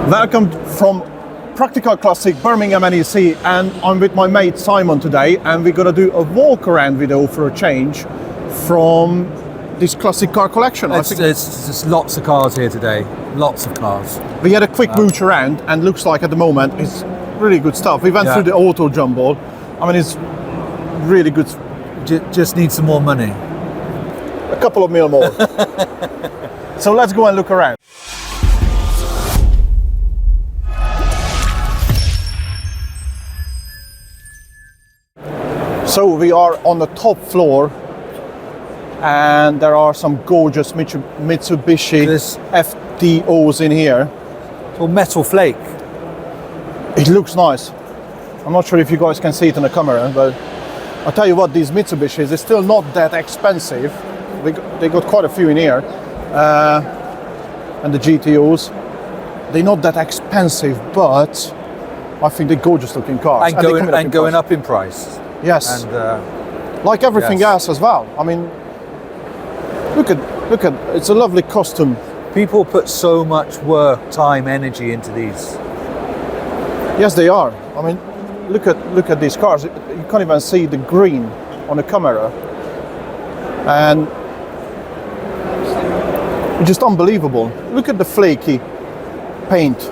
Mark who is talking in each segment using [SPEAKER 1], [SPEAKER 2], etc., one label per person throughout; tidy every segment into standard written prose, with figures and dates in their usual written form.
[SPEAKER 1] Welcome from Practical Classic Birmingham NEC, and I'm with my mate Simon today, and we're gonna do a walk around video for a change from this classic car collection.
[SPEAKER 2] It's just lots of cars here today, lots of cars.
[SPEAKER 1] We had a quick mooch around, and looks like at the moment it's really good stuff. We went through the auto jumble. I mean, it's really good.
[SPEAKER 2] Just need some more money.
[SPEAKER 1] A couple of mil more. So let's go and look around. So we are on the top floor, and there are some gorgeous Mitsubishi FTOs in here.
[SPEAKER 2] Or metal flake.
[SPEAKER 1] It looks nice. I'm not sure if you guys can see it on the camera, but I'll tell you what, these Mitsubishis, they're still not that expensive. They got quite a few in here. And the GTOs, they're not that expensive, but I think they're gorgeous looking cars.
[SPEAKER 2] And going up in price.
[SPEAKER 1] Yes,
[SPEAKER 2] and,
[SPEAKER 1] like everything else as well. I mean, look at, it's a lovely custom.
[SPEAKER 2] People put so much work, time, energy into these.
[SPEAKER 1] Yes, they are. I mean, look at these cars. You can't even see the green on the camera, and it's just unbelievable. Look at the flaky paint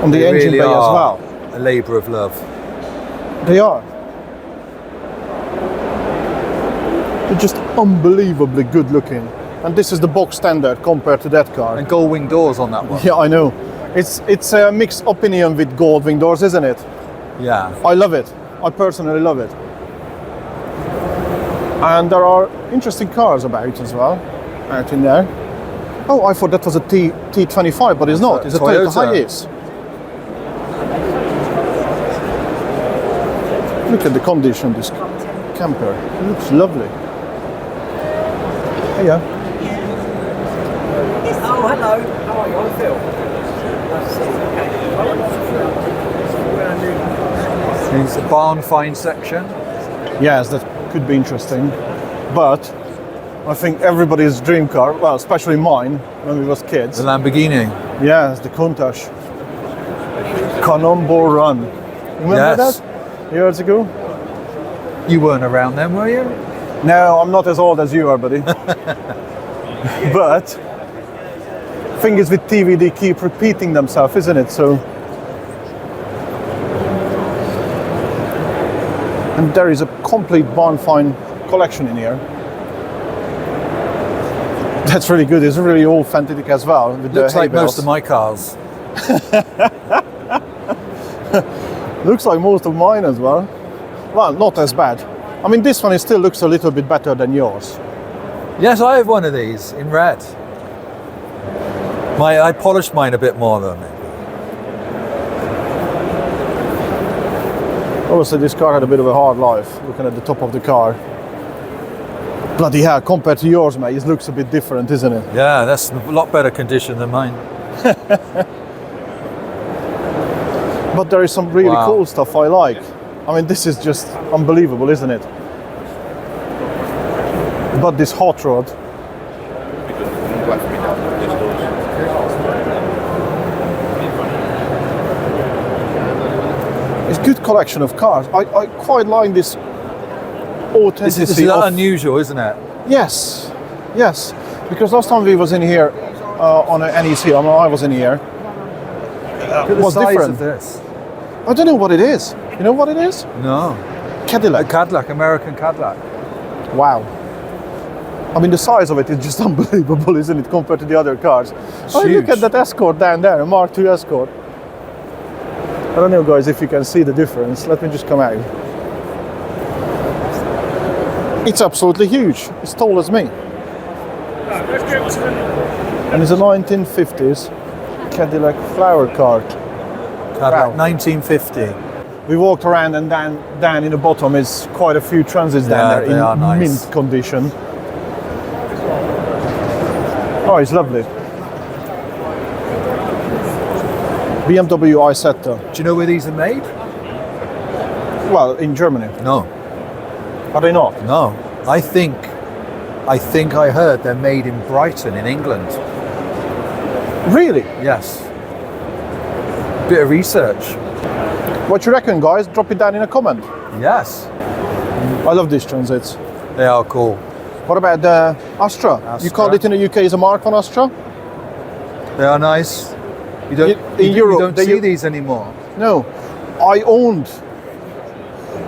[SPEAKER 1] on the engine bay as well.
[SPEAKER 2] A labour of love.
[SPEAKER 1] They are. They're just unbelievably good looking. And this is the box standard compared to that car.
[SPEAKER 2] And gold wing doors on that one.
[SPEAKER 1] Yeah, I know. It's a mixed opinion with gold wing doors, isn't it?
[SPEAKER 2] Yeah.
[SPEAKER 1] I love it. I personally love it. And there are interesting cars about as well, out in there. Oh, I thought that was a T25, but it's not. It's a Toyota Hiace. Look at the condition of this camper. It looks lovely. Hiya.
[SPEAKER 3] Oh, hello. How are you? I'm Phil.
[SPEAKER 2] It's the barn find section.
[SPEAKER 1] Yes, that could be interesting. But I think everybody's dream car, well, especially mine, when we was kids.
[SPEAKER 2] The Lamborghini.
[SPEAKER 1] Yes, the Countach. Cannonball Run. Remember that? Years ago?
[SPEAKER 2] You weren't around then, were you?
[SPEAKER 1] No, I'm not as old as you are, buddy. But thing is with TV, they keep repeating themselves, isn't it? So, and there is a complete barn find collection in here. That's really good. It's really authentic as well. With
[SPEAKER 2] Looks
[SPEAKER 1] the
[SPEAKER 2] like
[SPEAKER 1] hay bales.
[SPEAKER 2] most of my cars.
[SPEAKER 1] Looks like most of mine as well. Well, not as bad. I mean, this one still looks a little bit better than yours.
[SPEAKER 2] Yes, I have one of these in red. I polished mine a bit more though, maybe.
[SPEAKER 1] Obviously, this car had a bit of a hard life, looking at the top of the car. Bloody hell, compared to yours, mate, it looks a bit different, isn't it?
[SPEAKER 2] Yeah, that's a lot better condition than mine.
[SPEAKER 1] But there is some really cool stuff I like. I mean, this is just unbelievable, isn't it? But this hot rod. It's a good collection of cars. I quite like this authenticity.
[SPEAKER 2] This is unusual, isn't it?
[SPEAKER 1] Yes, yes. Because last time we was in here on an NEC, I was in here.
[SPEAKER 2] It was
[SPEAKER 1] different.
[SPEAKER 2] Of this.
[SPEAKER 1] I don't know what it is. You know what it is?
[SPEAKER 2] No.
[SPEAKER 1] Cadillac.
[SPEAKER 2] A Cadillac, American Cadillac.
[SPEAKER 1] Wow. I mean, the size of it is just unbelievable, isn't it, compared to the other cars? Oh, look at that Escort down there, a Mark II Escort. I don't know, guys, if you can see the difference. Let me just come out. It's absolutely huge. It's tall as me. And it's a 1950s Cadillac flower car.
[SPEAKER 2] Cadillac, 1950.
[SPEAKER 1] We walked around, and down in the bottom is quite a few transits down there in mint condition. Oh, it's lovely. BMW Isetta.
[SPEAKER 2] Do you know where these are made?
[SPEAKER 1] Well, in Germany.
[SPEAKER 2] No.
[SPEAKER 1] Are they not?
[SPEAKER 2] No. I think I heard they're made in Brighton in England.
[SPEAKER 1] Really?
[SPEAKER 2] Yes. Bit of research.
[SPEAKER 1] What you reckon, guys? Drop it down in a comment.
[SPEAKER 2] Yes.
[SPEAKER 1] I love these transits.
[SPEAKER 2] They are cool.
[SPEAKER 1] What about the Astra? You called it in the UK as a Mark 1 Astra?
[SPEAKER 2] They are nice. You don't,
[SPEAKER 1] In Europe,
[SPEAKER 2] you don't see these anymore.
[SPEAKER 1] No. I owned,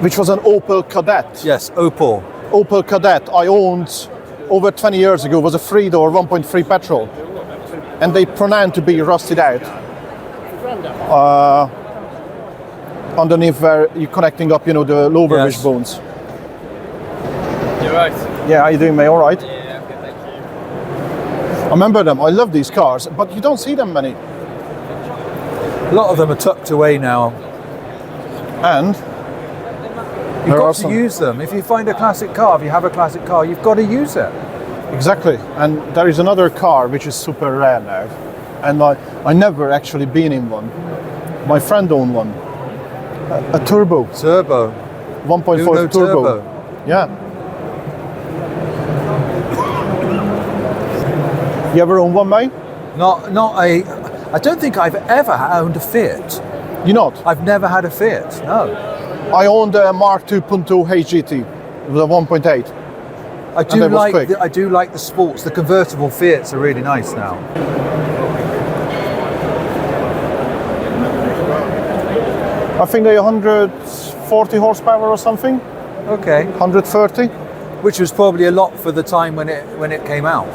[SPEAKER 1] which was an Opel Kadett.
[SPEAKER 2] Yes, Opel.
[SPEAKER 1] Opel Kadett I owned over 20 years ago. Was a 3-door 1.3 petrol. And they pronounced to be rusted out. Underneath where you're connecting up, the lower
[SPEAKER 2] Yes.
[SPEAKER 1] wishbones.
[SPEAKER 3] You're right.
[SPEAKER 1] Yeah, how you doing, mate? All right.
[SPEAKER 3] Yeah, okay, thank you.
[SPEAKER 1] I remember them. I love these cars, but you don't see them many.
[SPEAKER 2] A lot of them are tucked away now.
[SPEAKER 1] And
[SPEAKER 2] You've
[SPEAKER 1] there are
[SPEAKER 2] got to
[SPEAKER 1] some.
[SPEAKER 2] use them. If you find a classic car, if you have a classic car, you've got to use it.
[SPEAKER 1] Exactly. And there is another car which is super rare now. And I never actually been in one. My friend owned one. A turbo.
[SPEAKER 2] Turbo.
[SPEAKER 1] 1.4
[SPEAKER 2] Uno
[SPEAKER 1] turbo. Yeah. You ever owned one, mate?
[SPEAKER 2] I don't think I've ever owned a Fiat.
[SPEAKER 1] You not?
[SPEAKER 2] I've never had a Fiat, no.
[SPEAKER 1] I owned a Mark 2.2 HGT. It was a 1.8.
[SPEAKER 2] I
[SPEAKER 1] that was quick.
[SPEAKER 2] do like the sports. The convertible Fiats are really nice now.
[SPEAKER 1] I think they're 140 horsepower or something.
[SPEAKER 2] Okay.
[SPEAKER 1] 130.
[SPEAKER 2] Which was probably a lot for the time when it came out.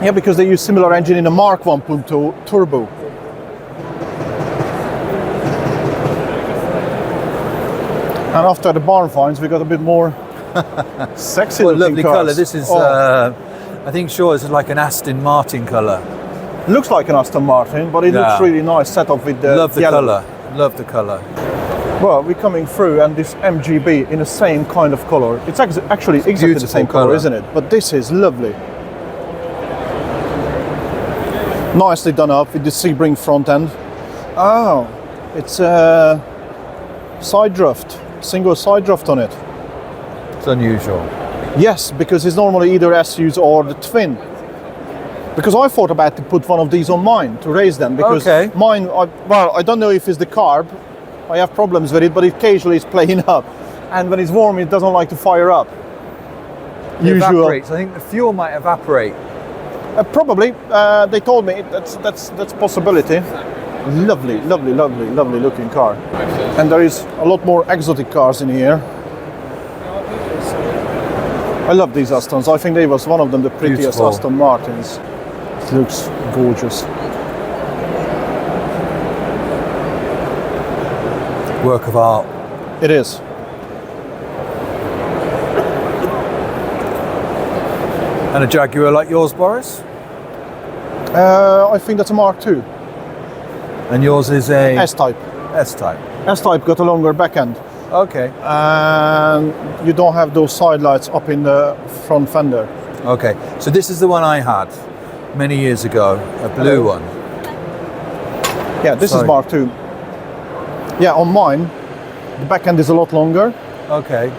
[SPEAKER 1] Yeah, because they use similar engine in a Mark 1.2 turbo. And after the barn finds, we got a bit more sexy
[SPEAKER 2] Well,
[SPEAKER 1] looking
[SPEAKER 2] lovely
[SPEAKER 1] cars.
[SPEAKER 2] colour. This is, I think, sure, it's like an Aston Martin colour.
[SPEAKER 1] Looks like an Aston Martin, but it
[SPEAKER 2] Yeah.
[SPEAKER 1] looks really nice set up with the
[SPEAKER 2] Love the
[SPEAKER 1] yellow.
[SPEAKER 2] colour. Love the colour.
[SPEAKER 1] Well, we're coming through, and this MGB in the same kind of color. It's actually exactly the
[SPEAKER 2] beautiful
[SPEAKER 1] same color,
[SPEAKER 2] colour.
[SPEAKER 1] isn't it? But this is lovely. Nicely done up with the Sebring front end. Oh, it's a side draft, single side draft on it.
[SPEAKER 2] It's unusual.
[SPEAKER 1] Yes, because it's normally either SUs or the twin. Because I thought about to put one of these on mine to raise them, because
[SPEAKER 2] Okay.
[SPEAKER 1] mine, I don't know if it's the carb. I have problems with it, but it occasionally is playing up, and when it's warm, it doesn't like to fire up.
[SPEAKER 2] It evaporates. I think the fuel might evaporate.
[SPEAKER 1] Probably. They told me that's a possibility. Lovely, lovely, lovely, lovely looking car. And there is a lot more exotic cars in here. I love these Astons. I think they was one of them the prettiest
[SPEAKER 2] Beautiful.
[SPEAKER 1] Aston Martins. It looks gorgeous.
[SPEAKER 2] Work of art.
[SPEAKER 1] It is.
[SPEAKER 2] And a Jaguar like yours, Boris?
[SPEAKER 1] I think that's a Mark II.
[SPEAKER 2] And yours is a
[SPEAKER 1] S-Type.
[SPEAKER 2] S-Type.
[SPEAKER 1] S-Type got a longer back end.
[SPEAKER 2] Okay.
[SPEAKER 1] And you don't have those side lights up in the front fender.
[SPEAKER 2] Okay. So this is the one I had many years ago, a blue one.
[SPEAKER 1] Yeah, this
[SPEAKER 2] Sorry.
[SPEAKER 1] is Mark II. Yeah, on mine, the back end is a lot longer.
[SPEAKER 2] Okay.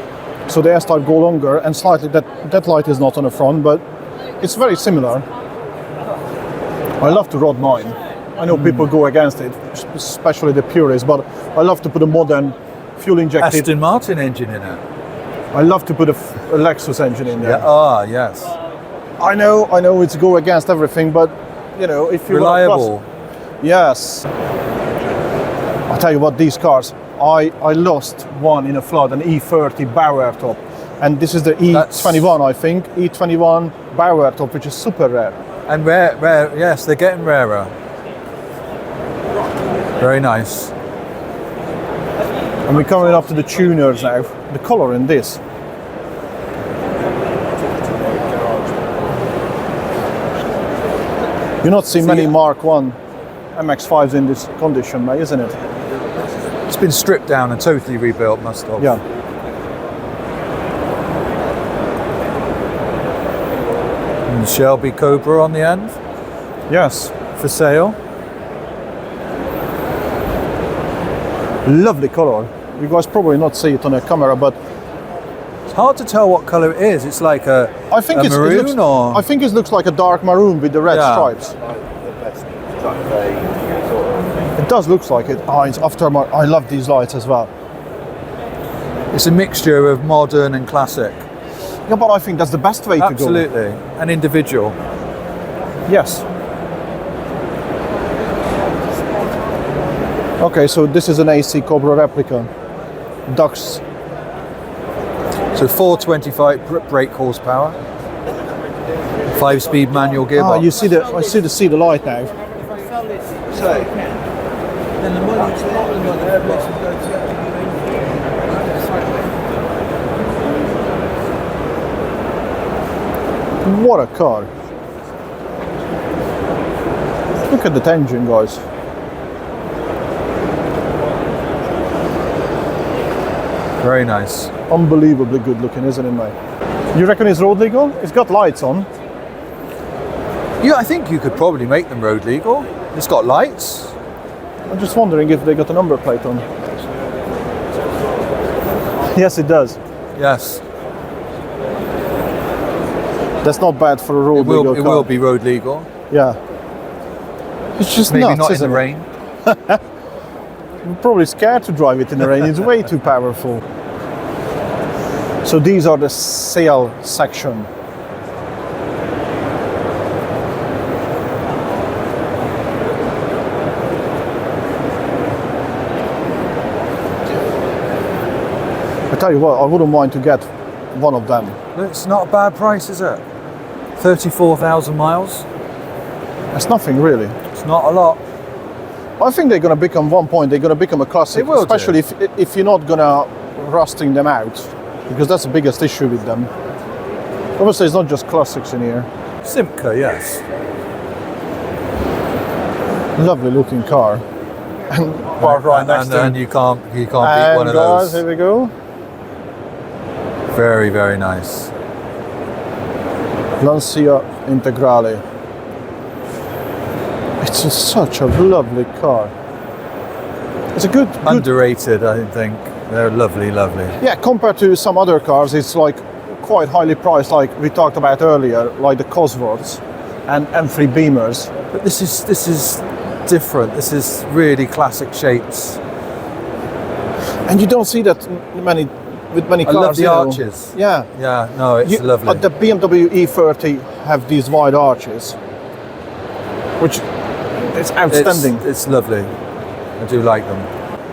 [SPEAKER 1] So the S-Type go longer, and slightly that light is not on the front, but it's very similar. I love to rod mine. I know people go against it, especially the purists, but I love to put a modern fuel injected.
[SPEAKER 2] Aston Martin engine in it.
[SPEAKER 1] I love to put a Lexus engine in there.
[SPEAKER 2] Yeah. Ah, yes.
[SPEAKER 1] I know it's go against everything, but if you
[SPEAKER 2] Reliable.
[SPEAKER 1] Yes. I'll tell you what, these cars, I lost one in a flood, an E30 Bauer top. And this is the E21, I think. E21 Bauer top, which is super rare.
[SPEAKER 2] And rare, yes, they're getting rarer. Very nice.
[SPEAKER 1] And we're coming up to the tuners now. The color in this. You're not seeing many Mark 1 MX-5s in this condition, mate, isn't it?
[SPEAKER 2] It's been stripped down and totally rebuilt, must have.
[SPEAKER 1] Yeah.
[SPEAKER 2] And Shelby Cobra on the end
[SPEAKER 1] Yes.
[SPEAKER 2] for sale.
[SPEAKER 1] Lovely color. You guys probably not see it on a camera, but
[SPEAKER 2] It's hard to tell what colour it is. It's like a
[SPEAKER 1] I think
[SPEAKER 2] a maroon or
[SPEAKER 1] I think it looks like a dark maroon with the red
[SPEAKER 2] Yeah.
[SPEAKER 1] stripes.
[SPEAKER 2] a
[SPEAKER 1] It does look like it. Oh, it's aftermarket. I love these lights as well.
[SPEAKER 2] It's a mixture of modern and classic.
[SPEAKER 1] Yeah, but I think that's the best way to go.
[SPEAKER 2] Absolutely, and individual.
[SPEAKER 1] Yes. Okay, so this is an AC Cobra replica. Ducts.
[SPEAKER 2] So 425 brake horsepower, 5-speed manual
[SPEAKER 1] Ah,
[SPEAKER 2] gearbox.
[SPEAKER 1] you see see the light now.
[SPEAKER 2] Then the money's not on the
[SPEAKER 1] What a car. Look at that engine, guys.
[SPEAKER 2] Very nice.
[SPEAKER 1] Unbelievably good looking, isn't it, mate? You reckon it's road legal? It's got lights on.
[SPEAKER 2] Yeah, I think you could probably make them road legal. It's got lights.
[SPEAKER 1] I'm just wondering if they got a number plate on. Yes, it does.
[SPEAKER 2] Yes,
[SPEAKER 1] That's not bad for a road legal car.
[SPEAKER 2] it will be road legal.
[SPEAKER 1] Yeah. It's just
[SPEAKER 2] Maybe
[SPEAKER 1] nuts,
[SPEAKER 2] not in
[SPEAKER 1] isn't
[SPEAKER 2] the
[SPEAKER 1] it?
[SPEAKER 2] rain.
[SPEAKER 1] I'm probably scared to drive it in the rain. It's way too powerful. So these are the sail section. I tell you what, I wouldn't mind to get one of them.
[SPEAKER 2] It's not a bad price, is it? 34,000 miles.
[SPEAKER 1] It's nothing really.
[SPEAKER 2] It's not a lot.
[SPEAKER 1] I think they're going to become, one point, they're going to become a classic.
[SPEAKER 2] They will do.
[SPEAKER 1] Especially if you're not going to rusting them out, because that's the biggest issue with them. Obviously, it's not just classics in here.
[SPEAKER 2] Simca, yes.
[SPEAKER 1] Lovely looking car. And parked right next to
[SPEAKER 2] And you can't beat
[SPEAKER 1] and
[SPEAKER 2] one of
[SPEAKER 1] guys,
[SPEAKER 2] those.
[SPEAKER 1] here we go.
[SPEAKER 2] Very, very nice.
[SPEAKER 1] Lancia Integrale. It's just such a lovely car. It's a good,
[SPEAKER 2] Underrated, I think. They're lovely, lovely.
[SPEAKER 1] yeah, compared to some other cars, it's like quite highly priced, like we talked about earlier, like the Cosworths and M3 Beamers.
[SPEAKER 2] But this is different. This is really classic shapes.
[SPEAKER 1] And you don't see that with many
[SPEAKER 2] I
[SPEAKER 1] cars.
[SPEAKER 2] love the
[SPEAKER 1] you know.
[SPEAKER 2] arches.
[SPEAKER 1] Yeah.
[SPEAKER 2] Yeah, no, it's lovely.
[SPEAKER 1] The BMW E30 have these wide arches, which is outstanding.
[SPEAKER 2] It's lovely. I do like them.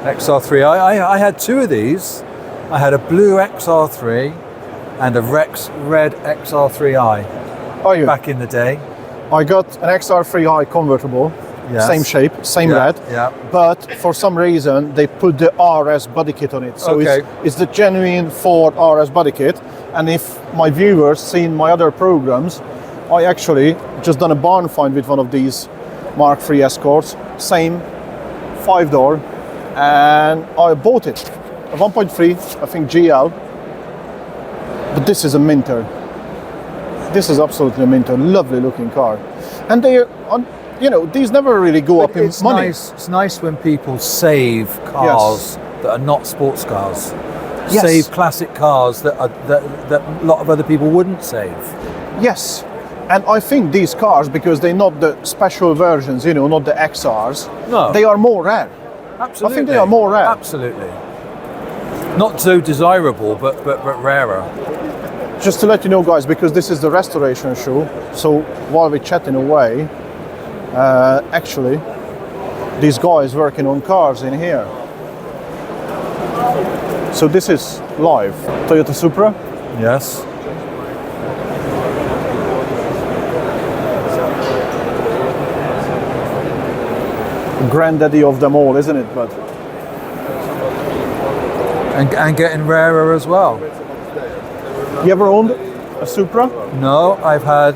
[SPEAKER 2] XR3. I had two of these. I had a blue XR3 and a red XR3i
[SPEAKER 1] Are you?
[SPEAKER 2] back in the day.
[SPEAKER 1] I got an XR3i convertible,
[SPEAKER 2] Yes.
[SPEAKER 1] same shape, same
[SPEAKER 2] Yeah,
[SPEAKER 1] red,
[SPEAKER 2] yeah.
[SPEAKER 1] but for some reason they put the RS body kit on it. So
[SPEAKER 2] Okay.
[SPEAKER 1] it's the genuine Ford RS body kit. And if my viewers seen my other programs, I actually just done a barn find with one of these Mark III Escorts, same 5-door, and I bought it. A 1.3, I think GL, but this is a minter. This is absolutely a minter, lovely looking car. And they, you know, these never really go up in
[SPEAKER 2] It's
[SPEAKER 1] money.
[SPEAKER 2] nice. It's nice when people save cars that are not sports cars.
[SPEAKER 1] Yes.
[SPEAKER 2] Save classic cars that a lot of other people wouldn't save.
[SPEAKER 1] Yes, and I think these cars, because they're not the special versions, you know, not the XRs,
[SPEAKER 2] No.
[SPEAKER 1] they are more rare.
[SPEAKER 2] Absolutely.
[SPEAKER 1] I think they are more rare.
[SPEAKER 2] Absolutely. Not so desirable, but rarer.
[SPEAKER 1] Just to let you know, guys, because this is the restoration show, so while we're chatting away, actually, these guys working on cars in here. So this is live. Toyota Supra.
[SPEAKER 2] Yes.
[SPEAKER 1] Granddaddy of them all, isn't it? But
[SPEAKER 2] And getting rarer as well.
[SPEAKER 1] you ever owned a Supra?
[SPEAKER 2] No, I've had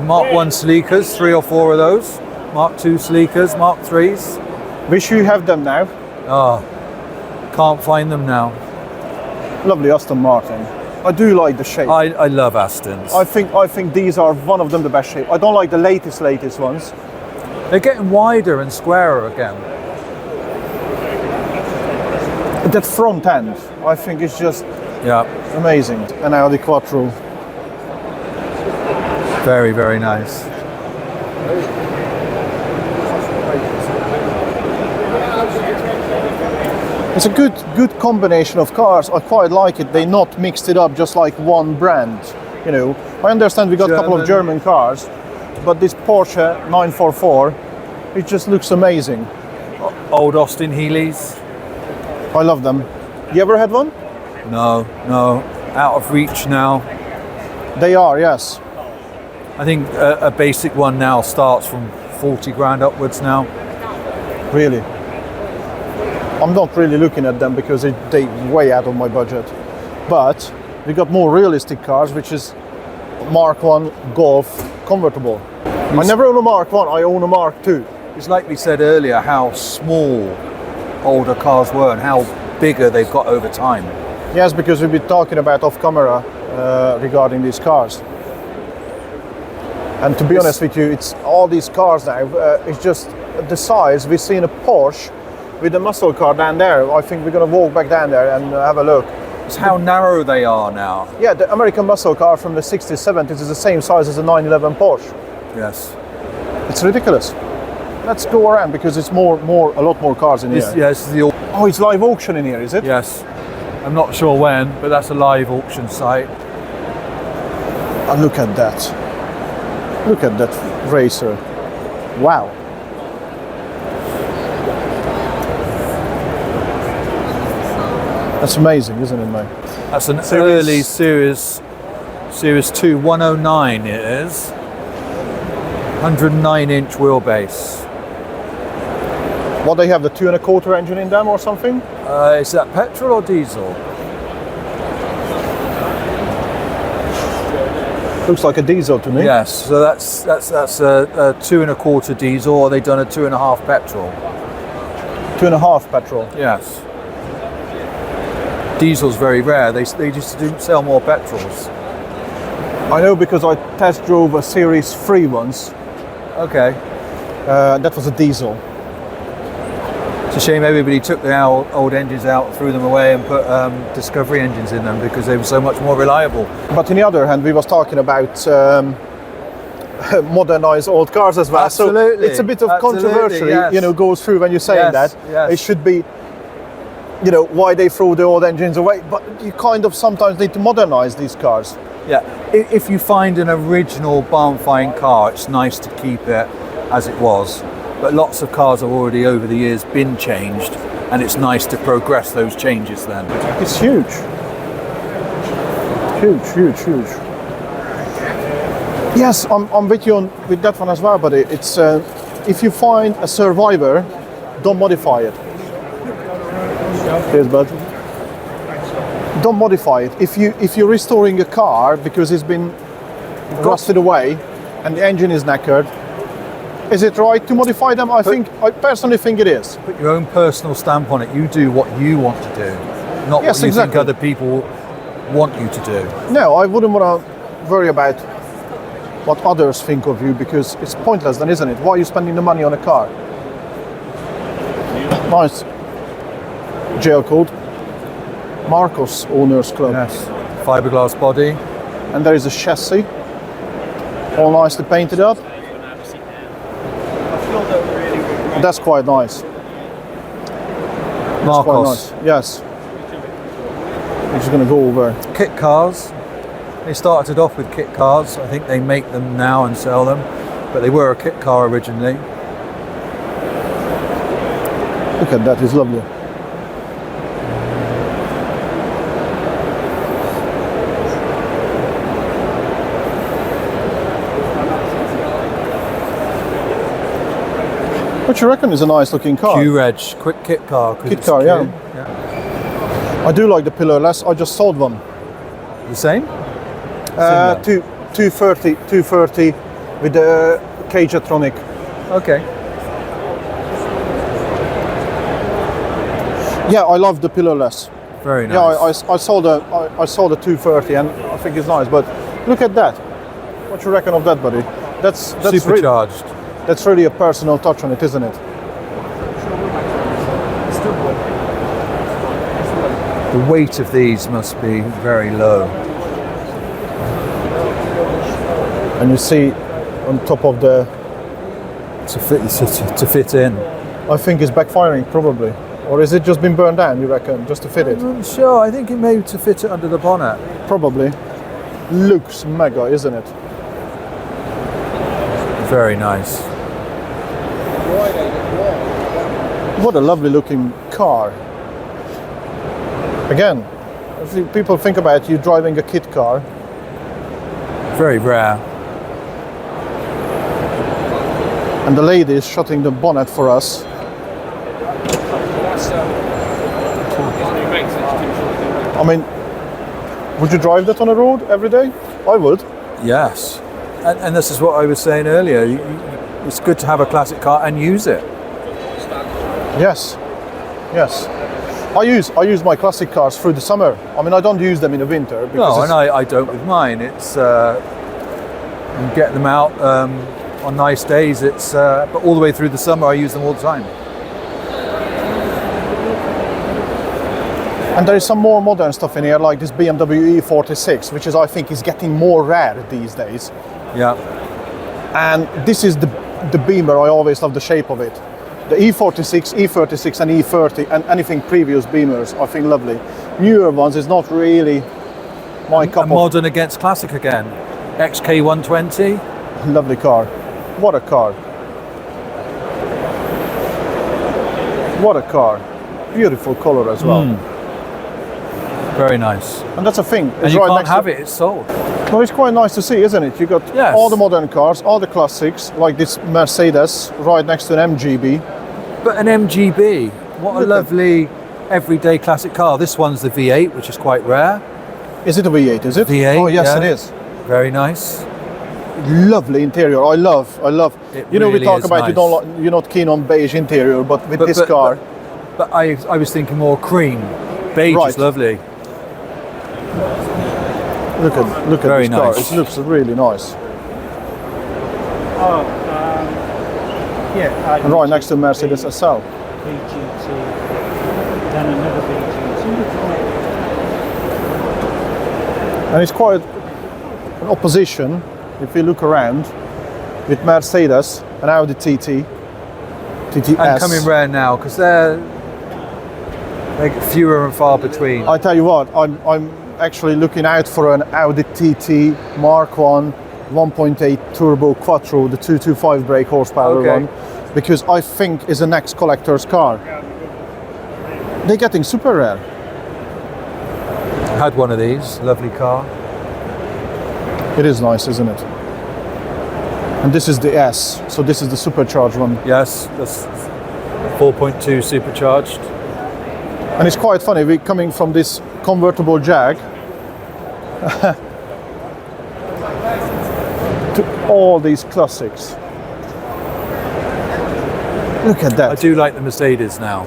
[SPEAKER 2] Mark 1 sleekers, 3 or 4 of those. Mark 2 sleekers, Mark 3s.
[SPEAKER 1] Wish you have them now.
[SPEAKER 2] Oh, can't find them now.
[SPEAKER 1] Lovely Aston Martin. I do like the shape.
[SPEAKER 2] I love Astons.
[SPEAKER 1] I think these are one of them the best shape. I don't like the latest ones.
[SPEAKER 2] They're getting wider and squarer again.
[SPEAKER 1] That front end, I think is just
[SPEAKER 2] Yeah,
[SPEAKER 1] amazing. An Audi Quattro.
[SPEAKER 2] very, very nice.
[SPEAKER 1] It's a good combination of cars. I quite like it. They not mixed it up just like one brand. You know, I understand we got a couple of German cars, but this Porsche 944, it just looks amazing.
[SPEAKER 2] Old Austin Healey's.
[SPEAKER 1] I love them. You ever had one?
[SPEAKER 2] No, out of reach now.
[SPEAKER 1] They are, yes.
[SPEAKER 2] I think a basic one now starts from 40 grand upwards now.
[SPEAKER 1] Really? I'm not really looking at them because they way out of my budget. But we got more realistic cars, which is Mark 1 Golf convertible. I never own a Mark 1, I own a Mark 2.
[SPEAKER 2] It's like we said earlier, how small older cars were and how bigger they've got over time.
[SPEAKER 1] Yes, because we've been talking about off camera regarding these cars. And to be honest with you, it's all these cars now, it's just the size. We've seen a Porsche with a muscle car down there. I think we're going to walk back down there and have a look.
[SPEAKER 2] It's how narrow they are now.
[SPEAKER 1] Yeah, the American muscle car from the 60s, 70s is the same size as a 911 Porsche.
[SPEAKER 2] Yes.
[SPEAKER 1] It's ridiculous. Let's go around because it's a lot more cars in here.
[SPEAKER 2] Yes,
[SPEAKER 1] Oh, it's live auction in here, is it?
[SPEAKER 2] Yes. I'm not sure when, but that's a live auction site.
[SPEAKER 1] Oh, look at that. Look at that racer. Wow. That's amazing, isn't it, mate?
[SPEAKER 2] That's an early Series 2 109 it is. 109-inch wheelbase.
[SPEAKER 1] What, they have the 2.25 engine in them or something?
[SPEAKER 2] Is that petrol or diesel?
[SPEAKER 1] Looks like a diesel to me.
[SPEAKER 2] Yes, so that's a 2.25 diesel, or they've done a 2.5 petrol.
[SPEAKER 1] 2.5 petrol.
[SPEAKER 2] Yes. Diesel's very rare. They just do sell more petrols.
[SPEAKER 1] I know because I test drove a Series 3 once.
[SPEAKER 2] Okay.
[SPEAKER 1] That was a diesel.
[SPEAKER 2] It's a shame everybody took the old engines out, threw them away, and put Discovery engines in them because they were so much more reliable.
[SPEAKER 1] But on the other hand, we was talking about modernized old cars as well.
[SPEAKER 2] Absolutely.
[SPEAKER 1] So it's a bit of controversy,
[SPEAKER 2] yes.
[SPEAKER 1] you know, goes through when you're saying that.
[SPEAKER 2] Yes.
[SPEAKER 1] It should be, you know, why they throw the old engines away. But you kind of sometimes need to modernize these cars.
[SPEAKER 2] Yeah. If you find an original barn-find car, it's nice to keep it as it was. But lots of cars have already over the years been changed, and it's nice to progress those changes then.
[SPEAKER 1] It's huge. Huge. Yes, I'm with you with that one as well, but it's if you find a survivor, don't modify it. Cheers, bud. Don't modify it. If you're restoring a car because it's been rusted away and the engine is knackered, is it right to modify them? I personally think it is.
[SPEAKER 2] Put your own personal stamp on it. You do what you want to do, not what you think other people want you to do. No,
[SPEAKER 1] I wouldn't want to worry about what others think of you because it's pointless then, isn't it? Why are you spending the money on a car? Nice. Jail code. Marcos Owners Club.
[SPEAKER 2] Yes. Fiberglass body.
[SPEAKER 1] And there is a chassis. All nicely painted up. That's quite nice.
[SPEAKER 2] Marcos.
[SPEAKER 1] Quite nice. Yes. We're just going to go over.
[SPEAKER 2] Kit cars. They started off with kit cars. I think they make them now and sell them, but they were a kit car originally.
[SPEAKER 1] Look at that, it's lovely. What you reckon is a nice looking car?
[SPEAKER 2] Q-Reg, quick kit car.
[SPEAKER 1] Kit car, yeah. I do like the pillarless. I just sold one.
[SPEAKER 2] The same?
[SPEAKER 1] 230 with the Cageatronic.
[SPEAKER 2] Okay.
[SPEAKER 1] Yeah, I love the pillarless.
[SPEAKER 2] Very nice.
[SPEAKER 1] Yeah, I saw the 230 and I think it's nice. But look at that. What you reckon of that, buddy? That's
[SPEAKER 2] supercharged.
[SPEAKER 1] That's really a personal touch on it, isn't it?
[SPEAKER 2] The weight of these must be very low.
[SPEAKER 1] And you see on top of the...
[SPEAKER 2] To fit in.
[SPEAKER 1] I think it's backfiring, probably. Or is it just been burned down, you reckon, just to fit it?
[SPEAKER 2] I'm not sure. I think it may be to fit it under the bonnet.
[SPEAKER 1] Probably. Looks mega, isn't it?
[SPEAKER 2] Very nice.
[SPEAKER 1] What a lovely looking car. Again, if people think about you driving a kit car.
[SPEAKER 2] Very rare.
[SPEAKER 1] And the lady is shutting the bonnet for us. I mean, would you drive that on the road every day? I would.
[SPEAKER 2] Yes. And this is what I was saying earlier. It's good to have a classic car and use it.
[SPEAKER 1] Yes. Yes. I use my classic cars through the summer. I mean, I don't use them in the winter.
[SPEAKER 2] No, and I don't with mine. It's you get them out on nice days. It's but all the way through the summer, I use them all the time.
[SPEAKER 1] And there is some more modern stuff in here, like this BMW E46, which I think is getting more rare these days.
[SPEAKER 2] Yeah.
[SPEAKER 1] And this is the Beamer. I always love the shape of it. The E46, E36 and E30 and anything previous Beamers, I think lovely. Newer ones is not really my cup of...
[SPEAKER 2] Modern against classic again. XK120.
[SPEAKER 1] Lovely car. What a car. What a car. Beautiful colour as well.
[SPEAKER 2] Very nice.
[SPEAKER 1] And that's a thing.
[SPEAKER 2] And you can't have it, it's sold.
[SPEAKER 1] Well, it's quite nice to see, isn't it? You got all the modern cars, all the classics, like this Mercedes right next to an MGB.
[SPEAKER 2] But an MGB, what a lovely everyday classic car. This one's the V8, which is quite rare.
[SPEAKER 1] Is it a V8, is it?
[SPEAKER 2] V8,
[SPEAKER 1] oh yes,
[SPEAKER 2] yeah.
[SPEAKER 1] It is.
[SPEAKER 2] Very nice.
[SPEAKER 1] Lovely interior. I love.
[SPEAKER 2] It
[SPEAKER 1] you know,
[SPEAKER 2] really
[SPEAKER 1] we talk
[SPEAKER 2] is
[SPEAKER 1] about
[SPEAKER 2] nice.
[SPEAKER 1] you're not keen on beige interior, but with this car.
[SPEAKER 2] But I was thinking more cream. Beige is lovely.
[SPEAKER 1] Look at
[SPEAKER 2] Very
[SPEAKER 1] this car.
[SPEAKER 2] nice.
[SPEAKER 1] It looks really nice.
[SPEAKER 4] Yeah.
[SPEAKER 1] And right next to Mercedes SL.
[SPEAKER 4] VGT, then another VGT.
[SPEAKER 1] And it's quite an opposition, if you look around, with Mercedes and Audi TTS.
[SPEAKER 2] And coming rare now, because they're fewer and far between.
[SPEAKER 1] I tell you what, I'm actually looking out for an Audi TT Mark 1 1.8 turbo quattro, the 225 brake horsepower one, because I think is the next collector's car. They're getting super rare.
[SPEAKER 2] Had one of these, lovely car.
[SPEAKER 1] It is nice, isn't it? And this is the S, so this is the supercharged one.
[SPEAKER 2] Yes, that's 4.2 supercharged.
[SPEAKER 1] And it's quite funny, we're coming from this convertible Jag to all these classics. Look at that.
[SPEAKER 2] I do like the Mercedes now.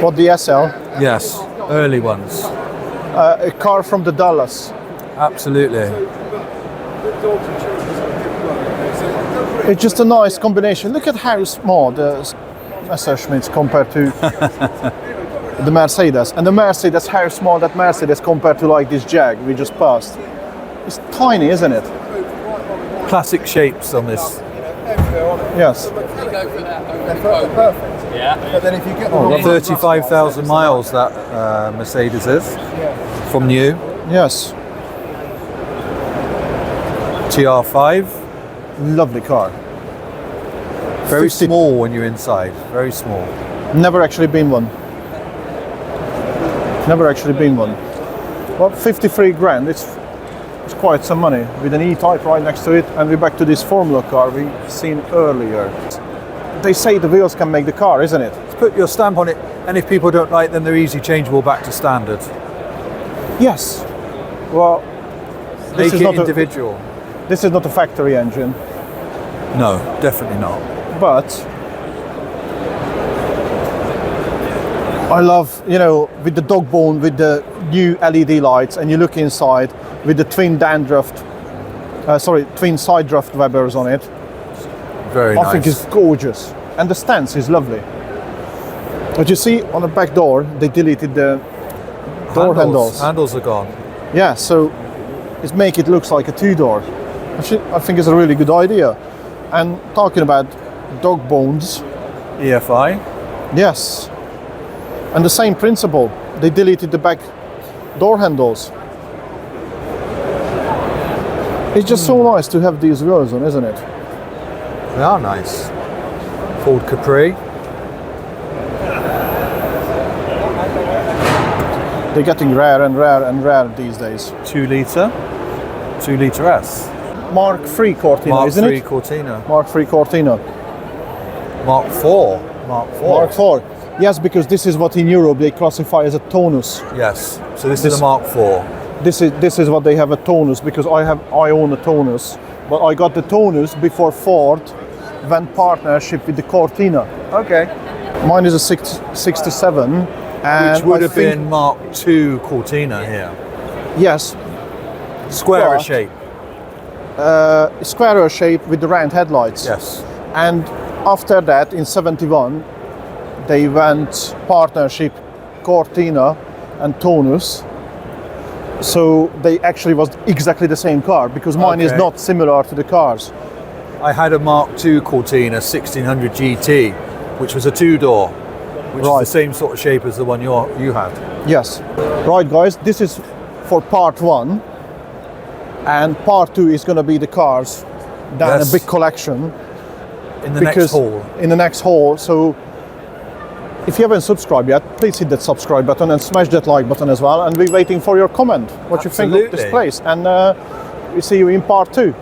[SPEAKER 1] What, the SL?
[SPEAKER 2] Yes, early ones.
[SPEAKER 1] A car from the Dallas.
[SPEAKER 2] Absolutely.
[SPEAKER 1] It's just a nice combination. Look at how small the Messerschmitt compared to the Mercedes. And the Mercedes, how small that Mercedes compared to like this Jag we just passed. It's tiny, isn't it?
[SPEAKER 2] Classic shapes on this.
[SPEAKER 1] Yes.
[SPEAKER 3] Yeah.
[SPEAKER 4] But then if you get
[SPEAKER 2] 35,000 miles that Mercedes is from new.
[SPEAKER 1] Yes.
[SPEAKER 2] TR5.
[SPEAKER 1] Lovely car.
[SPEAKER 2] Very
[SPEAKER 1] 50
[SPEAKER 2] small when you're inside. Very small.
[SPEAKER 1] Never actually been one. Never actually been one. Well, 53 grand, it's quite some money, with an E-Type right next to it, and we're back to this Formula car we've seen earlier. They say the wheels can make the car, isn't it?
[SPEAKER 2] Put your stamp on it, and if people don't like them, they're easy changeable back to standard.
[SPEAKER 1] Yes. Well,
[SPEAKER 2] Make it individual.
[SPEAKER 1] This is not a factory engine,
[SPEAKER 2] No, definitely not.
[SPEAKER 1] but I love, you know, with the dog bone, with the new LED lights, and you look inside with the twin twin side draft Webers on it.
[SPEAKER 2] Very nice.
[SPEAKER 1] I think it's gorgeous, and the stance is lovely. But you see, on the back door, they deleted the door handles.
[SPEAKER 2] Handles are gone.
[SPEAKER 1] Yeah, so it's make it looks like a two-door. I think it's a really good idea. And talking about dog bones,
[SPEAKER 2] EFI.
[SPEAKER 1] Yes. And the same principle. They deleted the back door handles. It's just so nice to have these wheels on, isn't it?
[SPEAKER 2] They are nice. Ford Capri.
[SPEAKER 1] They're getting rare and rare and rare these days.
[SPEAKER 2] 2 litre. 2 litre S.
[SPEAKER 1] Mark III Cortina,
[SPEAKER 2] Mark
[SPEAKER 1] isn't
[SPEAKER 2] III
[SPEAKER 1] it?
[SPEAKER 2] Cortina.
[SPEAKER 1] Mark III Cortina.
[SPEAKER 2] Mark IV. Mark IV.
[SPEAKER 1] Mark IV. Yes, because this is what in Europe they classify as a tonus.
[SPEAKER 2] Yes. So this is a Mark IV.
[SPEAKER 1] This is what they have a tonus, because I own a tonus, but I got the tonus before Ford went partnership with the Cortina.
[SPEAKER 2] Okay.
[SPEAKER 1] Mine is a 67, and
[SPEAKER 2] Which would
[SPEAKER 1] I
[SPEAKER 2] have
[SPEAKER 1] think-
[SPEAKER 2] been Mark II Cortina here.
[SPEAKER 1] yes,
[SPEAKER 2] Square
[SPEAKER 1] But-
[SPEAKER 2] shape.
[SPEAKER 1] squarer shape with the round headlights.
[SPEAKER 2] Yes.
[SPEAKER 1] And after that, in 71, they went partnership Cortina and tonus. So they actually was exactly the same car, because mine is
[SPEAKER 2] Okay.
[SPEAKER 1] not similar to the cars.
[SPEAKER 2] I had a Mark II Cortina 1600 GT, which was a 2-door, which
[SPEAKER 1] Right.
[SPEAKER 2] is the same sort of shape as the one you had.
[SPEAKER 1] Yes. Right, guys, this is for part 1, and part 2 is going to be the cars, then
[SPEAKER 2] Yes.
[SPEAKER 1] a big collection.
[SPEAKER 2] In the next haul.
[SPEAKER 1] In the next haul. So if you haven't subscribed yet, please hit that subscribe button and smash that like button as well, and we're waiting for your comment, what you think of this
[SPEAKER 2] Absolutely.
[SPEAKER 1] place, and we see you in part 2.